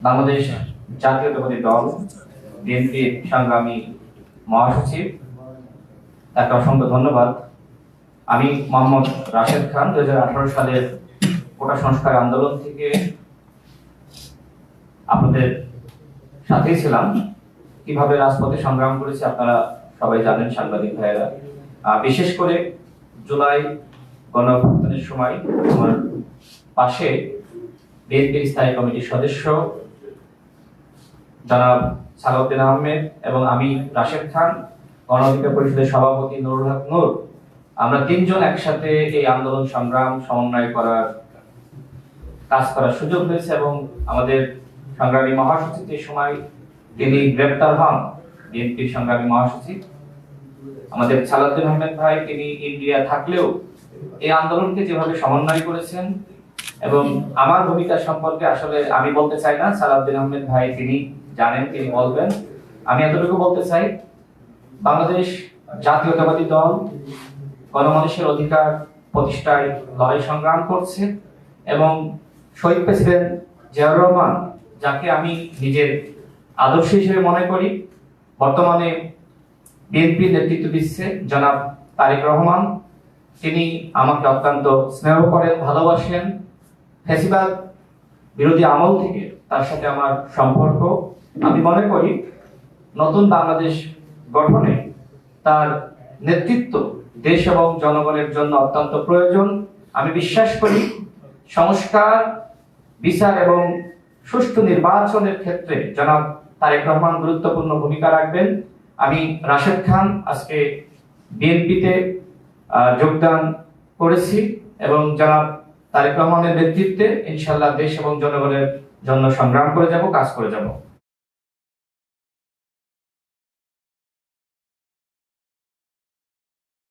বাংলাদেশ জাতীয়তাবাদী দল বিএনপির সংগ্রামী মহাসচিব, তাকে অসংখ্য ধন্যবাদ। আমি মোহাম্মদ রাশেদ খান 2018 সালের কোটা সংস্কার আন্দোলন থেকে আপনাদের সাথেই ছিলাম। কিভাবে রাজপথে সংগ্রাম করেছি আপনারা সবাই জানেন, সাংবাদিক ভাইয়েরা। বিশেষ করে জুলাই গণঅভ্যুত্থানের সময় আমার পাশে বিএনপির স্থায়ী কমিটির সদস্য জনাব সালাউদ্দিন আহমেদ এবং আমি রাশেদ খান, গণ অধিকার পরিষদের সভাপতি নুরুল হক নূর, আমরা তিনজন একসাথে এই আন্দোলন সংগ্রাম সমন্বয় করার কাজ করার সুযোগ হয়েছে। এবং আমাদের সংগ্রামী মহাসচিব এই সময় তিনি গ্রেপ্তার হন, বিএনপির সংগ্রামী মহাসচিব আমাদের সালাউদ্দিন আহমেদ ভাই, তিনি ইন্ডিয়া থাকলেও এই আন্দোলনকে যেভাবে সমন্বয় করেছেন, এবং আমার ভূমিকা সম্পর্কে আসলে আমি বলতে চাই না, সালাউদ্দিন আহমেদ ভাই তিনি জানেন, তিনি বলবেন। আমি এতটুকু বলতে চাই, বাংলাদেশ জাতীয়তাবাদী দল গণমানুষের অধিকার প্রতিষ্ঠায় লড়াই সংগ্রাম করছে এবং শহীদ প্রেসিডেন্ট জিয়াউর রহমান, যাকে আমি নিজের আদর্শ হিসেবে মনে করি, বর্তমানে বিএনপি নেতৃত্ব দিচ্ছে জনাব তারেক রহমান, তিনি আমাকে অত্যন্ত স্নেহ করেন, ভালোবাসেন। ফ্যাসিবাদ বিরোধী আমল থেকে তার সাথে আমার সম্পর্ক। আমি মনে করি নতুন বাংলাদেশ গঠনে তার নেতৃত্ব দেশ এবং জনগণের জন্য অত্যন্ত প্রয়োজন। আমি বিশ্বাস করি সংস্কার, বিচার এবং সুষ্ঠু নির্বাচনের ক্ষেত্রে জনাব তারেক রহমান গুরুত্বপূর্ণ ভূমিকা রাখবেন। আমি রাশেদ খান আজকে বিএনপিতে যোগদান করেছি এবং জনাব তারেক রহমানের নেতৃত্বে ইনশাআল্লাহ দেশ এবং জনগণের জন্য সংগ্রাম করে যাব, কাজ করে যাব।